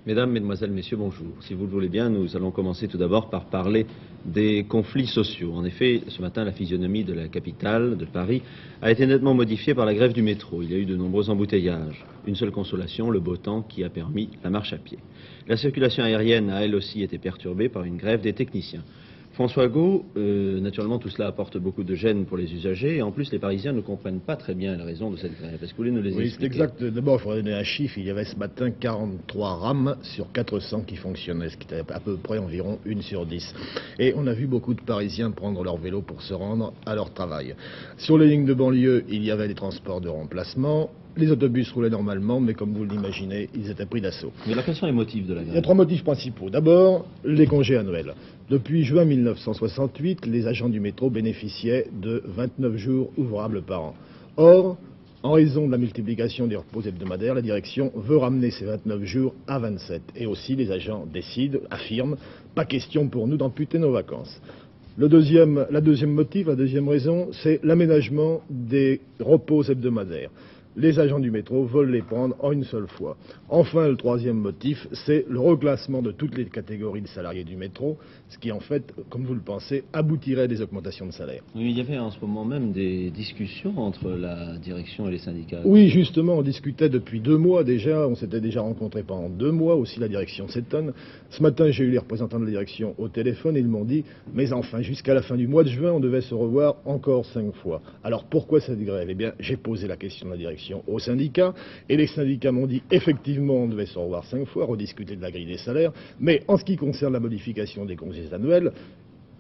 Mesdames, Mesdemoiselles, Messieurs, bonjour. Si vous le voulez bien, nous allons commencer tout d'abord par parler des conflits sociaux. En effet, ce matin, la physionomie de la capitale, de Paris, a été nettement modifiée par la grève du métro. Il y a eu de nombreux embouteillages. Une seule consolation, le beau temps qui a permis la marche à pied. La circulation aérienne a elle aussi été perturbée par une grève des techniciens. François Gault, naturellement tout cela apporte beaucoup de gêne pour les usagers et en plus les Parisiens ne comprennent pas très bien la raison de cette grève. Est-ce que vous voulez nous les expliquer? Oui, c'est exact. D'abord, il faudrait donner un chiffre. Il y avait ce matin 43 rames sur 400 qui fonctionnaient, ce qui était à peu près environ 1 sur 10. Et on a vu beaucoup de Parisiens prendre leur vélo pour se rendre à leur travail. Sur les lignes de banlieue, il y avait des transports de remplacement. Les autobus roulaient normalement, mais comme vous l'imaginez, ils étaient pris d'assaut. Mais la question est motive de la grève. Il y a 3 motifs principaux. D'abord, les congés annuels. Depuis juin 1968, les agents du métro bénéficiaient de 29 jours ouvrables par an. Or, en raison de la multiplication des repos hebdomadaires, la direction veut ramener ces 29 jours à 27. Et aussi, les agents décident, affirment, pas question pour nous d'amputer nos vacances. La deuxième raison, c'est l'aménagement des repos hebdomadaires. Les agents du métro veulent les prendre en une seule fois. Enfin, le troisième motif, c'est le reclassement de toutes les catégories de salariés du métro, ce qui en fait, comme vous le pensez, aboutirait à des augmentations de salaire. Oui, il y avait en ce moment même des discussions entre la direction et les syndicats. Oui, justement, on discutait depuis 2 mois déjà, on s'était déjà rencontrés pendant 2 mois, aussi la direction s'étonne. Ce matin, j'ai eu les représentants de la direction au téléphone et ils m'ont dit « Mais enfin, jusqu'à la fin du mois de juin, on devait se revoir encore 5 fois. » Alors pourquoi cette grève? Eh bien, j'ai posé la question de la direction aux syndicats, et les syndicats m'ont dit effectivement on devait se revoir 5 fois, rediscuter de la grille des salaires, mais en ce qui concerne la modification des congés annuels,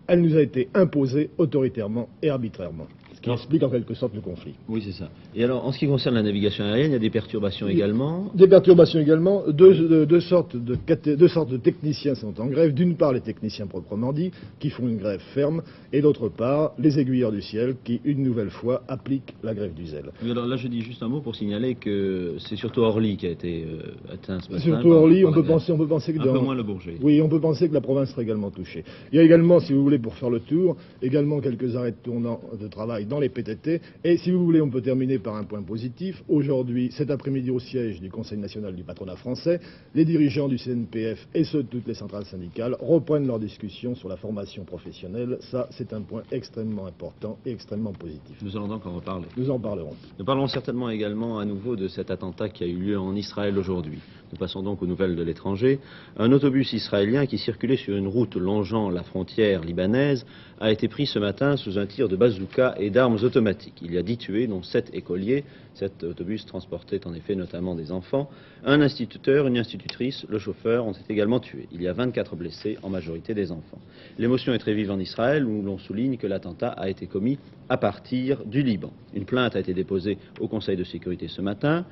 elle nous a été imposée autoritairement et arbitrairement. Ce qui explique en quelque sorte le conflit. Oui, c'est ça. Et alors, en ce qui concerne la navigation aérienne, il y a des perturbations également. Des perturbations également. Deux sortes de techniciens sont en grève. D'une part, les techniciens proprement dit, qui font une grève ferme, et d'autre part, les aiguilleurs du ciel, qui, une nouvelle fois, appliquent la grève du zèle. Oui, alors là, je dis juste un mot pour signaler que c'est surtout Orly qui a été atteint ce matin. Surtout Orly, on peut penser que un peu moins le Bourget. Oui, on peut penser que la province sera également touchée. Il y a également, si vous voulez, pour faire le tour, également quelques arrêts de tournant de travail dans les PTT. Et si vous voulez, on peut terminer par un point positif. Aujourd'hui, cet après-midi au siège du Conseil national du patronat français, les dirigeants du CNPF et ceux de toutes les centrales syndicales reprennent leur discussion sur la formation professionnelle. Ça, c'est un point extrêmement important et extrêmement positif. Nous allons donc en reparler. Nous en parlerons. Nous parlerons certainement également à nouveau de cet attentat qui a eu lieu en Israël aujourd'hui. Nous passons donc aux nouvelles de l'étranger. Un autobus israélien qui circulait sur une route longeant la frontière libanaise a été pris ce matin sous un tir de bazooka et d'armes automatiques. Il y a 10 tués, dont 7 écoliers. Cet autobus transportait en effet notamment des enfants. Un instituteur, une institutrice, le chauffeur ont été également tués. Il y a 24 blessés, en majorité des enfants. L'émotion est très vive en Israël, où l'on souligne que l'attentat a été commis à partir du Liban. Une plainte a été déposée au Conseil de sécurité ce matin.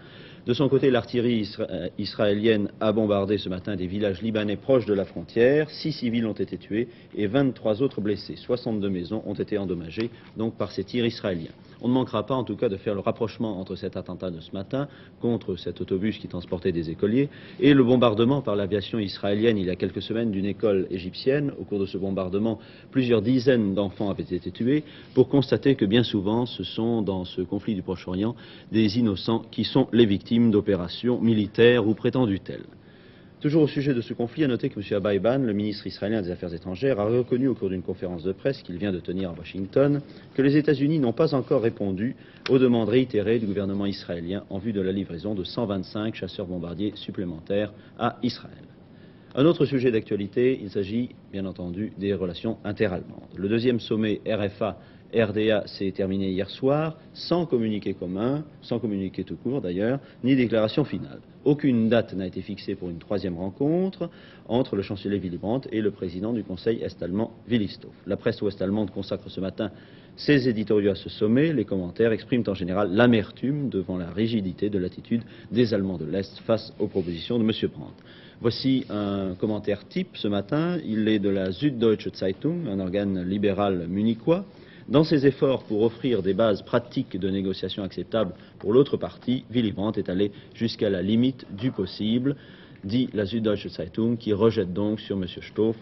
De son côté, l'artillerie israélienne a bombardé ce matin des villages libanais proches de la frontière. 6 civils ont été tués et 23 autres blessés. 62 maisons ont été endommagées donc par ces tirs israéliens. On ne manquera pas en tout cas de faire le rapprochement entre cet attentat de ce matin contre cet autobus qui transportait des écoliers et le bombardement par l'aviation israélienne il y a quelques semaines d'une école égyptienne. Au cours de ce bombardement, plusieurs dizaines d'enfants avaient été tués pour constater que bien souvent ce sont dans ce conflit du Proche-Orient des innocents qui sont les victimes d'opérations militaires ou prétendues telles. Toujours au sujet de ce conflit, à noter que M. Abaiban, le ministre israélien des Affaires étrangères, a reconnu au cours d'une conférence de presse qu'il vient de tenir à Washington que les États-Unis n'ont pas encore répondu aux demandes réitérées du gouvernement israélien en vue de la livraison de 125 chasseurs-bombardiers supplémentaires à Israël. Un autre sujet d'actualité, il s'agit bien entendu des relations interallemandes. Le deuxième sommet RFA-RDA s'est terminé hier soir, sans communiqué commun, sans communiqué tout court d'ailleurs, ni déclaration finale. Aucune date n'a été fixée pour une troisième rencontre entre le chancelier Willy Brandt et le président du Conseil est-allemand Willi Stoph. La presse ouest-allemande consacre ce matin ses éditoriaux à ce sommet. Les commentaires expriment en général l'amertume devant la rigidité de l'attitude des Allemands de l'Est face aux propositions de M. Brandt. Voici un commentaire type ce matin. Il est de la Süddeutsche Zeitung, un organe libéral munichois. Dans ses efforts pour offrir des bases pratiques de négociation acceptables pour l'autre partie, Willy Brandt est allé jusqu'à la limite du possible, dit la Süddeutsche Zeitung, qui rejette donc sur M. Stoph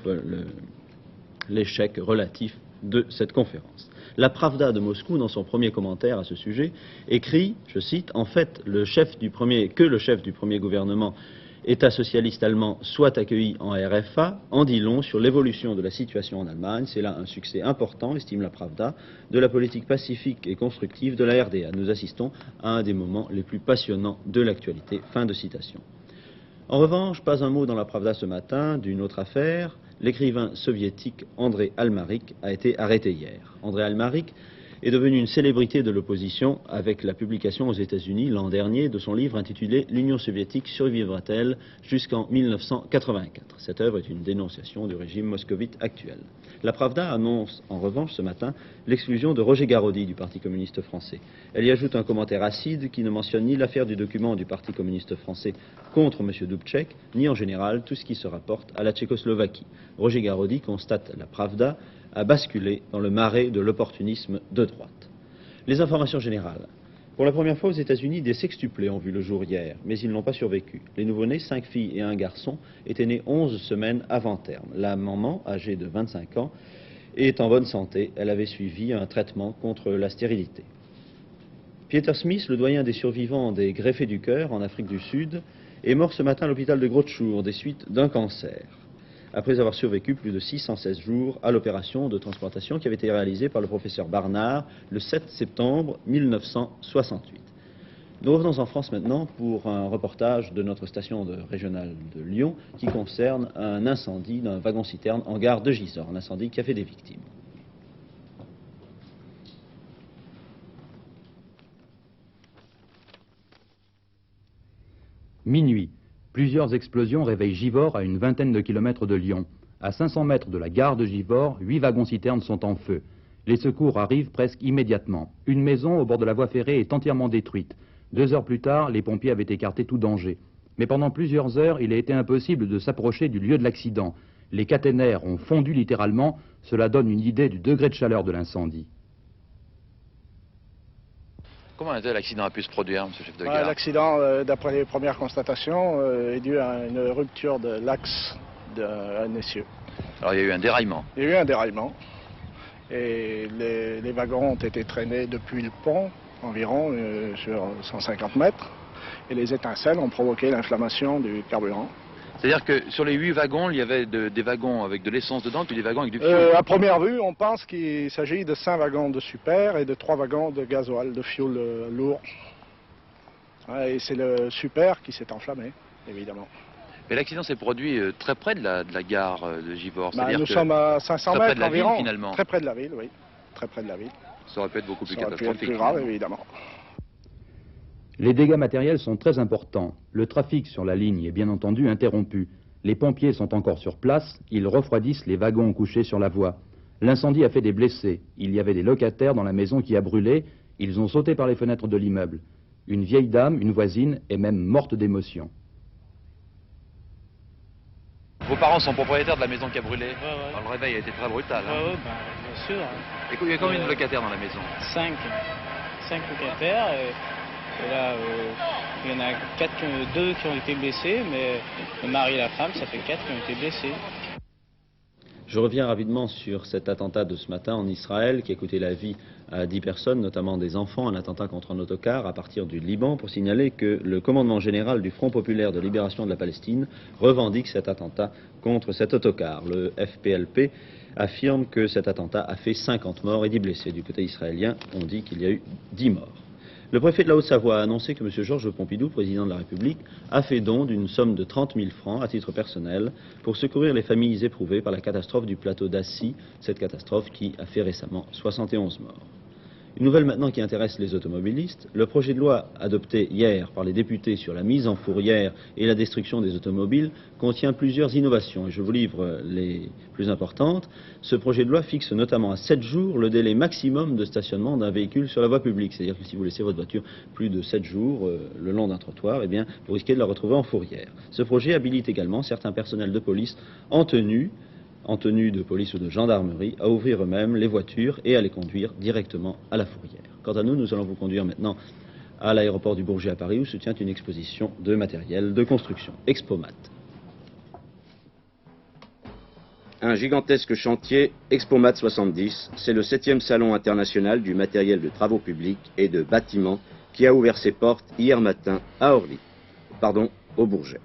l'échec relatif de cette conférence. La Pravda de Moscou, dans son premier commentaire à ce sujet, écrit, je cite, « En fait, le chef du premier gouvernement État socialiste allemand soit accueilli en RFA, en dit long sur l'évolution de la situation en Allemagne. C'est là un succès important, estime la Pravda, de la politique pacifique et constructive de la RDA. Nous assistons à un des moments les plus passionnants de l'actualité. Fin de citation. En revanche, pas un mot dans la Pravda ce matin d'une autre affaire. L'écrivain soviétique André Almarik a été arrêté hier. André Almarik est devenu une célébrité de l'opposition avec la publication aux États-Unis l'an dernier de son livre intitulé « L'Union soviétique survivra-t-elle jusqu'en 1984 ». Cette œuvre est une dénonciation du régime moscovite actuel. La Pravda annonce en revanche ce matin l'exclusion de Roger Garaudy du Parti communiste français. Elle y ajoute un commentaire acide qui ne mentionne ni l'affaire du document du Parti communiste français contre M. Dubček, ni en général tout ce qui se rapporte à la Tchécoslovaquie. Roger Garaudy, constate la Pravda, a basculé dans le marais de l'opportunisme de droite. Les informations générales. Pour la première fois aux États-Unis, des sextuplés ont vu le jour hier, mais ils n'ont pas survécu. Les nouveau-nés, 5 filles et un garçon, étaient nés 11 semaines avant terme. La maman, âgée de 25 ans, est en bonne santé. Elle avait suivi un traitement contre la stérilité. Peter Smith, le doyen des survivants des greffés du cœur en Afrique du Sud, est mort ce matin à l'hôpital de Grootechour des suites d'un cancer, après avoir survécu plus de 616 jours à l'opération de transplantation qui avait été réalisée par le professeur Barnard le 7 septembre 1968. Nous revenons en France maintenant pour un reportage de notre station régionale de Lyon qui concerne un incendie d'un wagon-citerne en gare de Gisors, un incendie qui a fait des victimes. Minuit. Plusieurs explosions réveillent Givors à une vingtaine de kilomètres de Lyon. À 500 mètres de la gare de Givors, 8 wagons-citernes sont en feu. Les secours arrivent presque immédiatement. Une maison au bord de la voie ferrée est entièrement détruite. 2 heures plus tard, les pompiers avaient écarté tout danger. Mais pendant plusieurs heures, il a été impossible de s'approcher du lieu de l'accident. Les caténaires ont fondu littéralement. Cela donne une idée du degré de chaleur de l'incendie. Comment l'accident a pu se produire, M. chef de gare? L'accident, d'après les premières constatations, est dû à une rupture de l'axe d'un essieu. Alors il y a eu un déraillement? Il y a eu un déraillement. Et les wagons ont été traînés depuis le pont, environ sur 150 mètres. Et les étincelles ont provoqué l'inflammation du carburant. C'est-à-dire que sur les 8 wagons, il y avait des wagons avec de l'essence dedans, puis des wagons avec du fioul? À première vue, on pense qu'il s'agit de 5 wagons de super et de 3 wagons de gasoil, de fioul lourd. Et c'est le super qui s'est enflammé, évidemment. Mais l'accident s'est produit très près de la gare de Givors. Nous sommes à 500 mètres près de la environ. ville, finalement. Très près de la ville, oui. Très près de la ville. Ça aurait pu être beaucoup plus Ça aurait catastrophique. pu être plus grave, évidemment. Les dégâts matériels sont très importants. Le trafic sur la ligne est bien entendu interrompu. Les pompiers sont encore sur place, ils refroidissent les wagons couchés sur la voie. L'incendie a fait des blessés. Il y avait des locataires dans la maison qui a brûlé. Ils ont sauté par les fenêtres de l'immeuble. Une vieille dame, une voisine, est même morte d'émotion. Vos parents sont propriétaires de la maison qui a brûlé? Ouais. Alors, le réveil a été très brutal. Hein. Ouais, bien sûr. Et il y a combien de locataires dans la maison? 5 locataires. Et là, il y en a 2 qui ont été blessés, mais le mari et la femme, ça fait 4 qui ont été blessés. Je reviens rapidement sur cet attentat de ce matin en Israël qui a coûté la vie à 10 personnes, notamment des enfants, un attentat contre un autocar à partir du Liban, pour signaler que le commandement général du Front populaire de libération de la Palestine revendique cet attentat contre cet autocar. Le FPLP affirme que cet attentat a fait 50 morts et 10 blessés. Du côté israélien, on dit qu'il y a eu 10 morts. Le préfet de la Haute-Savoie a annoncé que M. Georges Pompidou, président de la République, a fait don d'une somme de 30 000 francs à titre personnel pour secourir les familles éprouvées par la catastrophe du plateau d'Assy, cette catastrophe qui a fait récemment 71 morts. Une nouvelle maintenant qui intéresse les automobilistes. Le projet de loi adopté hier par les députés sur la mise en fourrière et la destruction des automobiles contient plusieurs innovations et je vous livre les plus importantes. Ce projet de loi fixe notamment à 7 jours le délai maximum de stationnement d'un véhicule sur la voie publique. C'est-à-dire que si vous laissez votre voiture plus de 7 jours le long d'un trottoir, eh bien, vous risquez de la retrouver en fourrière. Ce projet habilite également certains personnels de police en tenue de police ou de gendarmerie, à ouvrir eux-mêmes les voitures et à les conduire directement à la fourrière. Quant à nous, nous allons vous conduire maintenant à l'aéroport du Bourget à Paris où se tient une exposition de matériel de construction, Expomat. Un gigantesque chantier, Expomat 70, c'est le 7e salon international du matériel de travaux publics et de bâtiments qui a ouvert ses portes hier matin à Orly, au Bourget.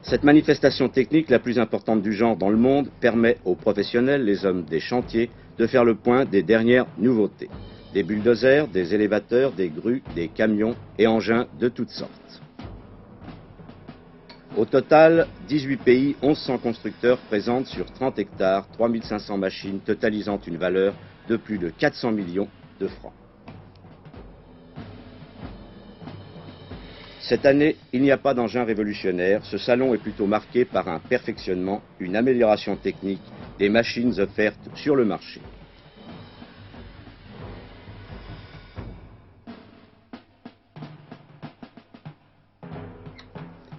Cette manifestation technique la plus importante du genre dans le monde permet aux professionnels, les hommes des chantiers, de faire le point des dernières nouveautés. Des bulldozers, des élévateurs, des grues, des camions et engins de toutes sortes. Au total, 18 pays, 1100 constructeurs présentent sur 30 hectares 3500 machines totalisant une valeur de plus de 400 millions de francs. Cette année, il n'y a pas d'engin révolutionnaire. Ce salon est plutôt marqué par un perfectionnement, une amélioration technique des machines offertes sur le marché.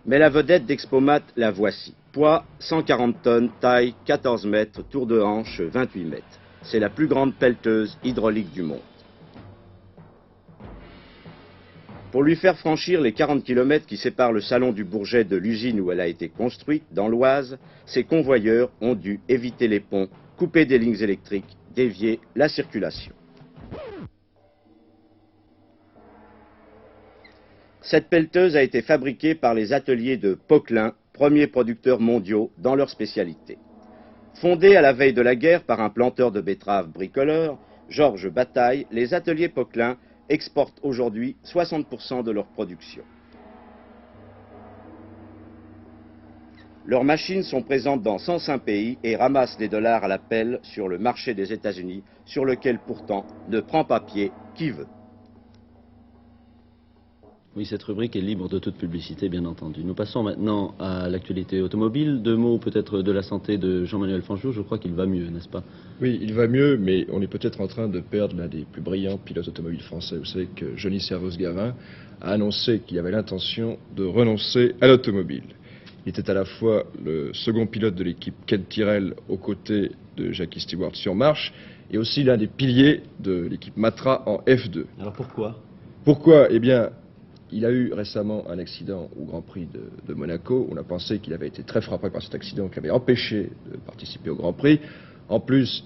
Mais la vedette d'Expomat, la voici. Poids 140 tonnes, taille 14 mètres, tour de hanche 28 mètres. C'est la plus grande pelleteuse hydraulique du monde. Pour lui faire franchir les 40 km qui séparent le salon du Bourget de l'usine où elle a été construite, dans l'Oise, ses convoyeurs ont dû éviter les ponts, couper des lignes électriques, dévier la circulation. Cette pelleteuse a été fabriquée par les ateliers de Poquelin, premiers producteurs mondiaux dans leur spécialité. Fondés à la veille de la guerre par un planteur de betteraves bricoleur, Georges Bataille, les ateliers Poquelin exportent aujourd'hui 60% de leur production. Leurs machines sont présentes dans 105 pays et ramassent des dollars à la pelle sur le marché des États-Unis, sur lequel pourtant ne prend pas pied qui veut. Oui, cette rubrique est libre de toute publicité, bien entendu. Nous passons maintenant à l'actualité automobile. Deux mots peut-être de la santé de Jean-Manuel Fanjou. Je crois qu'il va mieux, n'est-ce pas? Oui, il va mieux, mais on est peut-être en train de perdre l'un des plus brillants pilotes automobiles français. Vous savez que Johnny Servoz-Gavin a annoncé qu'il avait l'intention de renoncer à l'automobile. Il était à la fois le second pilote de l'équipe Ken Tyrrell aux côtés de Jackie Stewart sur marche et aussi l'un des piliers de l'équipe Matra en F2. Alors pourquoi? Pourquoi? Eh bien, il a eu récemment un accident au Grand Prix de Monaco. On a pensé qu'il avait été très frappé par cet accident qui avait empêché de participer au Grand Prix. En plus,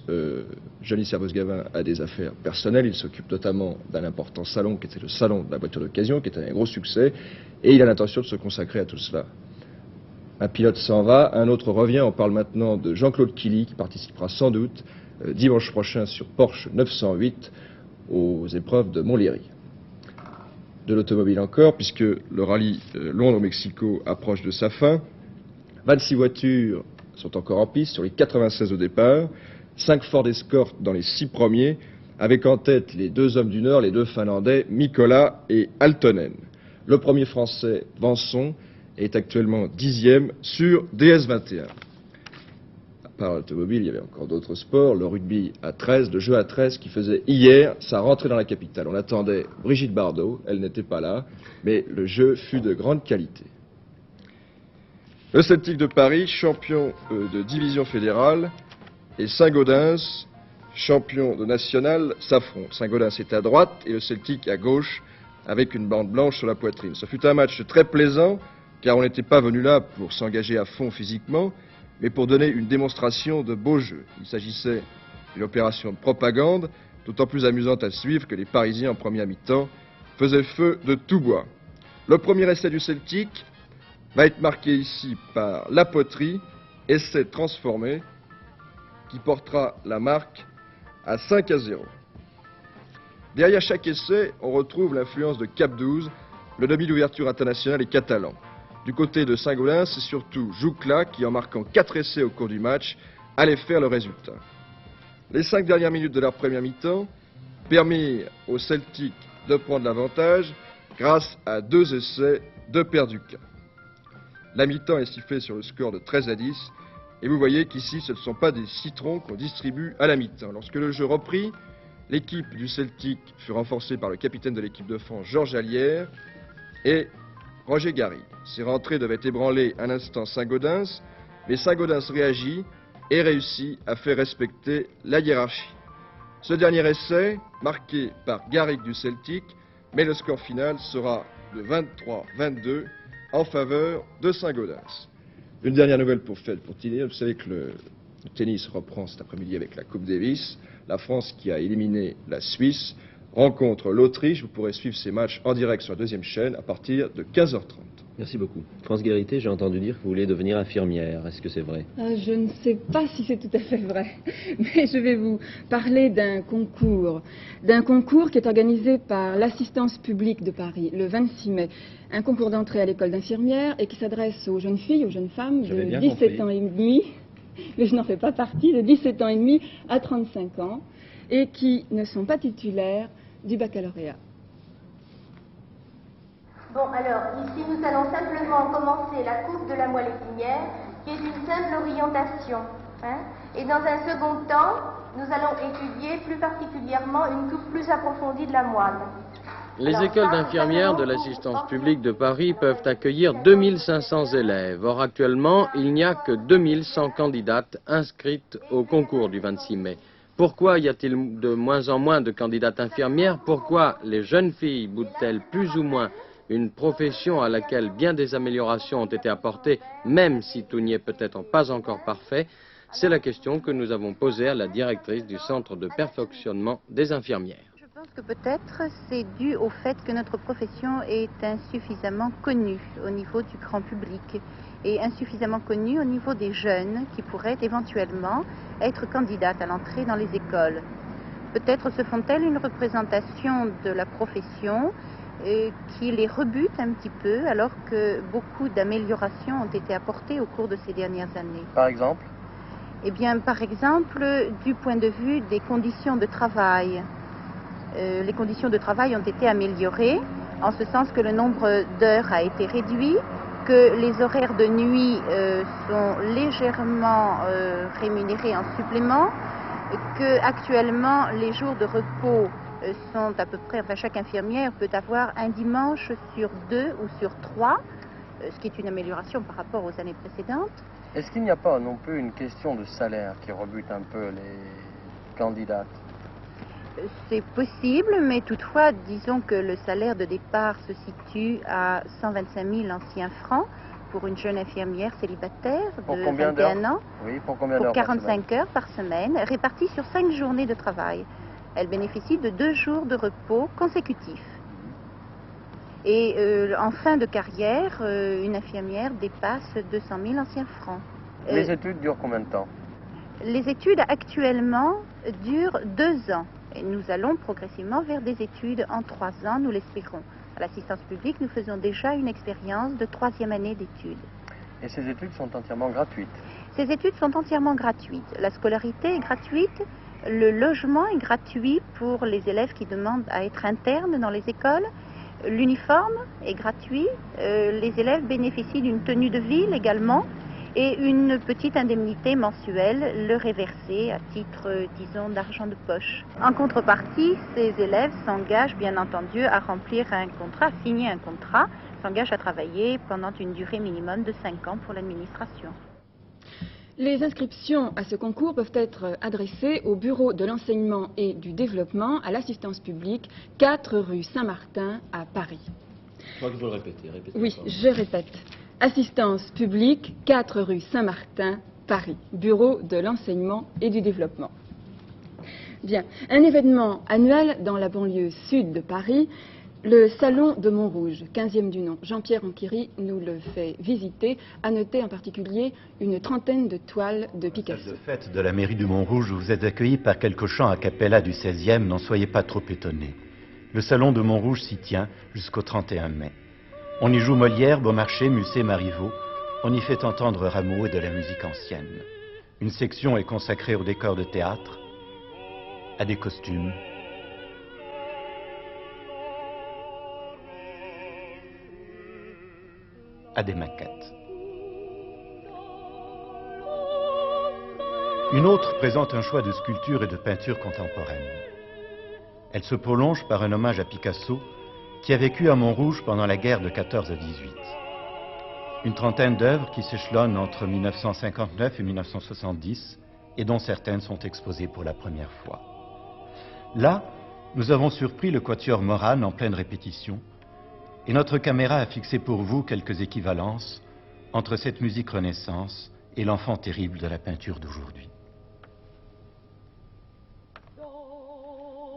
Johnny Servoz-Gavin a des affaires personnelles. Il s'occupe notamment d'un important salon qui était le salon de la voiture d'occasion, qui était un gros succès. Et il a l'intention de se consacrer à tout cela. Un pilote s'en va, un autre revient. On parle maintenant de Jean-Claude Killy qui participera sans doute dimanche prochain sur Porsche 908 aux épreuves de Montlhéry. De l'automobile encore, puisque le rallye Londres-Mexico approche de sa fin. 26 voitures sont encore en piste sur les 96 au départ, 5 Ford Escort dans les 6 premiers, avec en tête les deux hommes du Nord, les deux Finlandais, Mikola et Altonen. Le premier Français, Vanson, est actuellement 10e sur DS21. À part l'automobile, il y avait encore d'autres sports, le rugby à 13, le jeu à 13 qui faisait hier sa rentrée dans la capitale. On attendait Brigitte Bardot, elle n'était pas là, mais le jeu fut de grande qualité. Le Celtic de Paris, champion de division fédérale, et Saint-Gaudens, champion de national, s'affrontent. Saint-Gaudens est à droite et le Celtic à gauche, avec une bande blanche sur la poitrine. Ce fut un match très plaisant, car on n'était pas venu là pour s'engager à fond physiquement, mais pour donner une démonstration de beau jeu. Il s'agissait d'une opération de propagande, d'autant plus amusante à suivre que les Parisiens en première mi-temps faisaient feu de tout bois. Le premier essai du Celtic va être marqué ici par La Poterie, essai transformé, qui portera la marque à 5-0. Derrière chaque essai, on retrouve l'influence de Cap 12, le demi d'ouverture international et catalan. Du côté de Saint-Gaudens, c'est surtout Joucla qui, en marquant 4 essais au cours du match, allait faire le résultat. Les 5 dernières minutes de leur première mi-temps permirent au Celtic de prendre l'avantage grâce à 2 essais de Perduca. La mi-temps est sifflée sur le score de 13-10 et vous voyez qu'ici ce ne sont pas des citrons qu'on distribue à la mi-temps. Lorsque le jeu reprit, l'équipe du Celtic fut renforcée par le capitaine de l'équipe de France, Georges Allière, et Roger Garrigue. Ces rentrées devaient ébranler un instant Saint-Gaudens, mais Saint-Gaudens réagit et réussit à faire respecter la hiérarchie. Ce dernier essai, marqué par Garrigue du Celtic, mais le score final sera de 23-22 en faveur de Saint-Gaudens. Une dernière nouvelle pour finir. Vous savez que le tennis reprend cet après-midi avec la Coupe Davis. La France qui a éliminé la Suisse rencontre l'Autriche. Vous pourrez suivre ces matchs en direct sur la deuxième chaîne à partir de 15h30. Merci beaucoup. France Guérité, j'ai entendu dire que vous vouliez devenir infirmière. Est-ce que c'est vrai? Je ne sais pas si c'est tout à fait vrai, mais je vais vous parler d'un concours qui est organisé par l'Assistance publique de Paris le 26 mai. Un concours d'entrée à l'école d'infirmière et qui s'adresse aux jeunes filles, aux jeunes femmes de 17 ans et demi, mais je n'en fais pas partie, de 17 ans et demi à 35 ans, et qui ne sont pas titulaires du baccalauréat. Bon, alors, ici, nous allons simplement commencer la coupe de la moelle épinière, qui est une simple orientation. Et dans un second temps, nous allons étudier plus particulièrement une coupe plus approfondie de la moelle. Les écoles d'infirmières de l'assistance publique de Paris peuvent accueillir 2500 élèves. Or, actuellement, il n'y a que 2100 candidates inscrites au concours du 26 mai. Pourquoi y a-t-il de moins en moins de candidates infirmières? Pourquoi les jeunes filles boudent-elles plus ou moins une profession à laquelle bien des améliorations ont été apportées, même si tout n'y est peut-être pas encore parfait? C'est la question que nous avons posée à la directrice du centre de perfectionnement des infirmières. Je pense que peut-être c'est dû au fait que notre profession est insuffisamment connue au niveau du grand public et insuffisamment connue au niveau des jeunes qui pourraient éventuellement être candidates à l'entrée dans les écoles. Peut-être se font-elles une représentation de la profession qui les rebute un petit peu, alors que beaucoup d'améliorations ont été apportées au cours de ces dernières années. Par exemple? Eh bien, par exemple, du point de vue des conditions de travail. Les conditions de travail ont été améliorées, en ce sens que le nombre d'heures a été réduit, que les horaires de nuit sont légèrement rémunérés en supplément, que actuellement les jours de repos sont à peu près, enfin chaque infirmière peut avoir un dimanche sur 2 ou sur 3, ce qui est une amélioration par rapport aux années précédentes. Est-ce qu'il n'y a pas non plus une question de salaire qui rebute un peu les candidates? C'est possible, mais toutefois, disons que le salaire de départ se situe à 125 000 anciens francs pour une jeune infirmière célibataire de 21 ans. Oui, pour combien d'heures? Pour 45 heures par semaine, réparties sur 5 journées de travail. Elle bénéficie de 2 jours de repos consécutifs. Et en fin de carrière, une infirmière dépasse 200 000 anciens francs. Les études durent combien de temps? Les études actuellement durent 2 ans. Et nous allons progressivement vers des études en 3 ans, nous l'espérons. À l'assistance publique, nous faisons déjà une expérience de 3e année d'études. Et ces études sont entièrement gratuites? Ces études sont entièrement gratuites. La scolarité est gratuite. Le logement est gratuit pour les élèves qui demandent à être internes dans les écoles. L'uniforme est gratuit. Les élèves bénéficient d'une tenue de ville également et une petite indemnité mensuelle leur est versée à titre, disons, d'argent de poche. En contrepartie, ces élèves s'engagent bien entendu à remplir un contrat, à signer un contrat, s'engagent à travailler pendant une durée minimum de 5 ans pour l'administration. Les inscriptions à ce concours peuvent être adressées au Bureau de l'enseignement et du développement à l'assistance publique, 4 rue Saint-Martin à Paris. Je crois que vous le répétez. Oui, je répète. Assistance publique, 4 rue Saint-Martin, Paris. Bureau de l'enseignement et du développement. Bien, un événement annuel dans la banlieue sud de Paris, le Salon de Montrouge, 15e du nom. Jean-Pierre Anquery nous le fait visiter. À noter en particulier une 30aine de toiles de Picasso. Salle de fête de la mairie du Montrouge, vous êtes accueillis par quelques chants a cappella du 16e, n'en soyez pas trop étonnés. Le Salon de Montrouge s'y tient jusqu'au 31 mai. On y joue Molière, Beaumarchais, Musset, Marivaux. On y fait entendre Rameau et de la musique ancienne. Une section est consacrée au décor de théâtre, à des costumes, à des maquettes. Une autre présente un choix de sculptures et de peintures contemporaines. Elle se prolonge par un hommage à Picasso, qui a vécu à Montrouge pendant la guerre de 14 à 18. Une 30aine d'œuvres qui s'échelonnent entre 1959 et 1970 et dont certaines sont exposées pour la première fois. Là, nous avons surpris le quatuor Morane en pleine répétition et notre caméra a fixé pour vous quelques équivalences entre cette musique Renaissance et l'enfant terrible de la peinture d'aujourd'hui.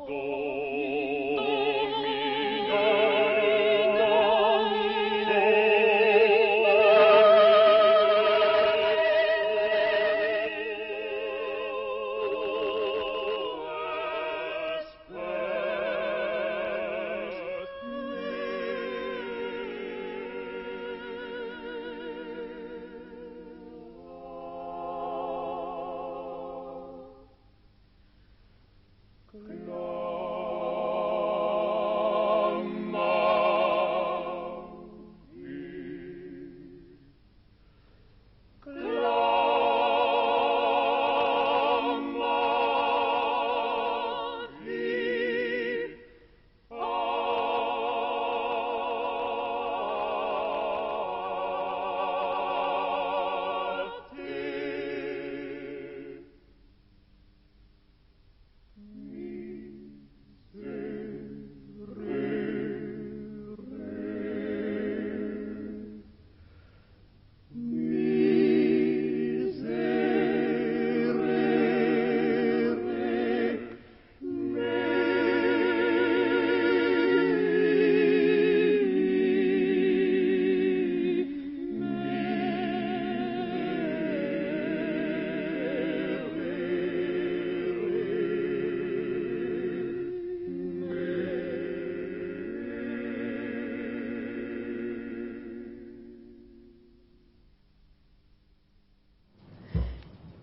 Do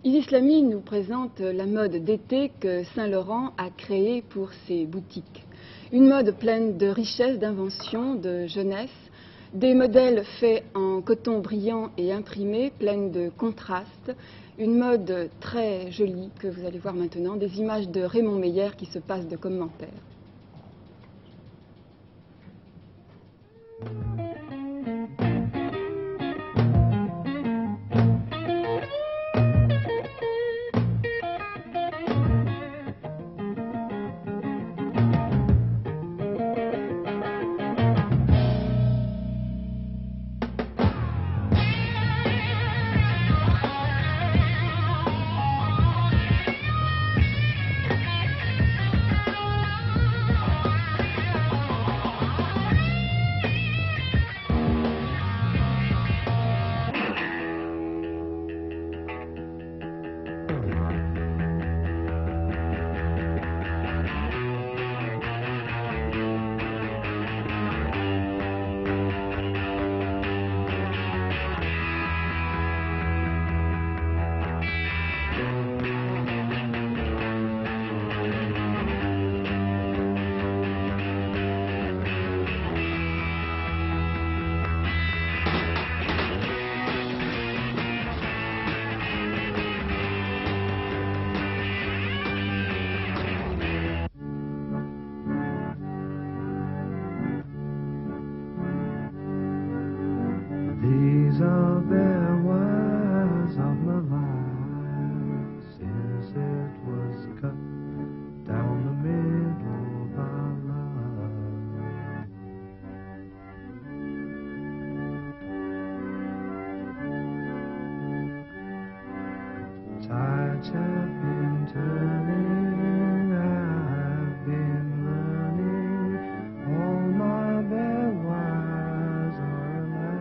Isis Lamy nous présente la mode d'été que Saint-Laurent a créée pour ses boutiques. Une mode pleine de richesse, d'invention, de jeunesse, des modèles faits en coton brillant et imprimé, pleine de contrastes, une mode très jolie que vous allez voir maintenant, des images de Raymond Meyer qui se passent de commentaires. These are their words of my life, since it was cut down the middle by love. Tides have been turning, I've been learning, all my bad wise are alive.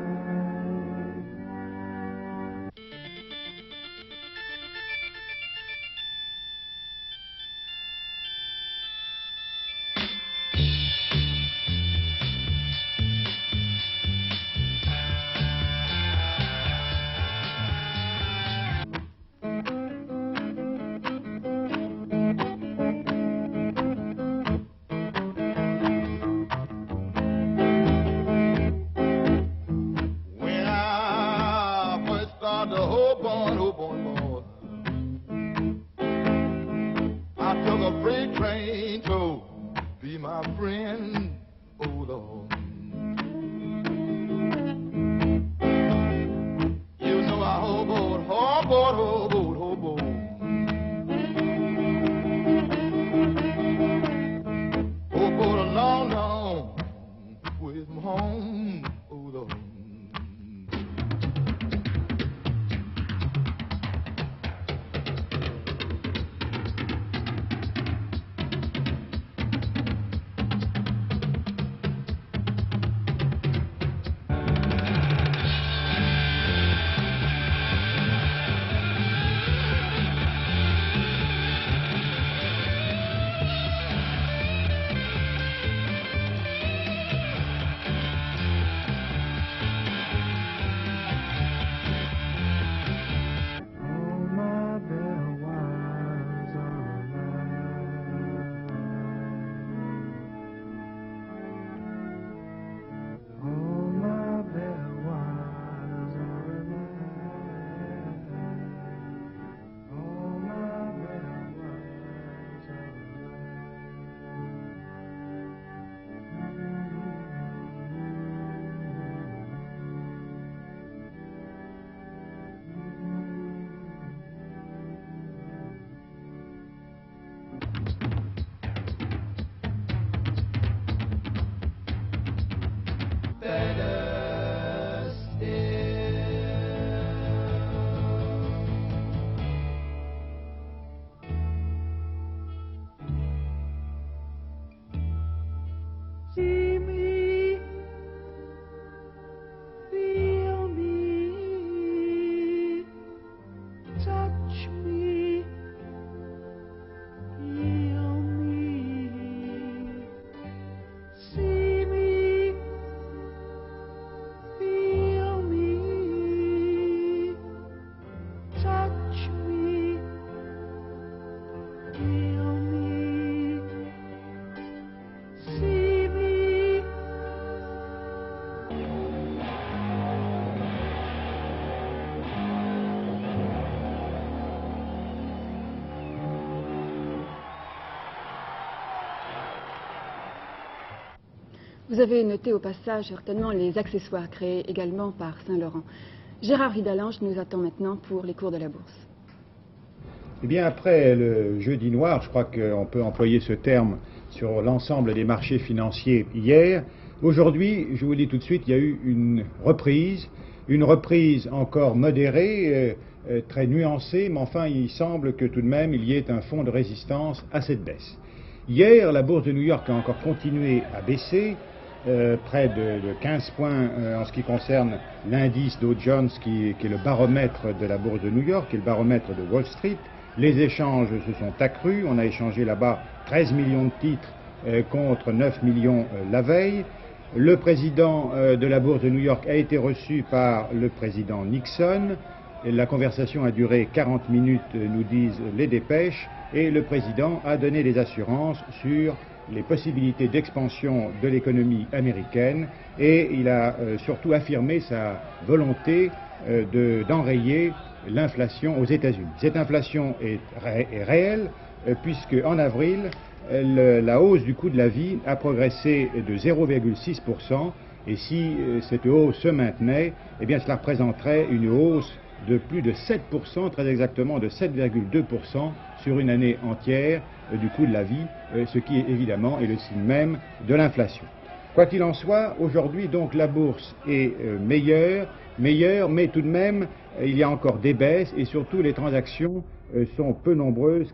When I first started to hope on, boy, I took a freight train to be my friend, oh Lord. You know I hoboed, hoboed, hoboed, hoboed. Hoboed along, long with my home, oh Lord. Vous avez noté au passage certainement les accessoires créés également par Saint-Laurent. Gérard Ridalange nous attend maintenant pour les cours de la bourse. Eh bien, après le jeudi noir, je crois qu'on peut employer ce terme sur l'ensemble des marchés financiers hier. Aujourd'hui, je vous dis tout de suite, il y a eu une reprise encore modérée, très nuancée, mais enfin, il semble que tout de même, il y ait un fond de résistance à cette baisse. Hier, la bourse de New York a encore continué à baisser, près de 15 points en ce qui concerne l'indice Dow Jones, qui est le baromètre de la bourse de New York, qui est le baromètre de Wall Street. Les échanges se sont accrus, on a échangé là-bas 13 millions de titres contre 9 millions la veille. Le président de la bourse de New York a été reçu par le président Nixon. La conversation a duré 40 minutes, nous disent les dépêches, et le président a donné des assurances sur les possibilités d'expansion de l'économie américaine, et il a surtout affirmé sa volonté d'enrayer l'inflation aux États-Unis. Cette inflation est réelle, puisque en avril, la hausse du coût de la vie a progressé de 0,6%, et si cette hausse se maintenait, eh bien cela représenterait une hausse de plus de 7%, très exactement de 7,2% sur une année entière du coût de la vie, ce qui évidemment est le signe même de l'inflation. Quoi qu'il en soit, aujourd'hui donc la bourse est meilleure, mais tout de même il y a encore des baisses et surtout les transactions sont peu nombreuses.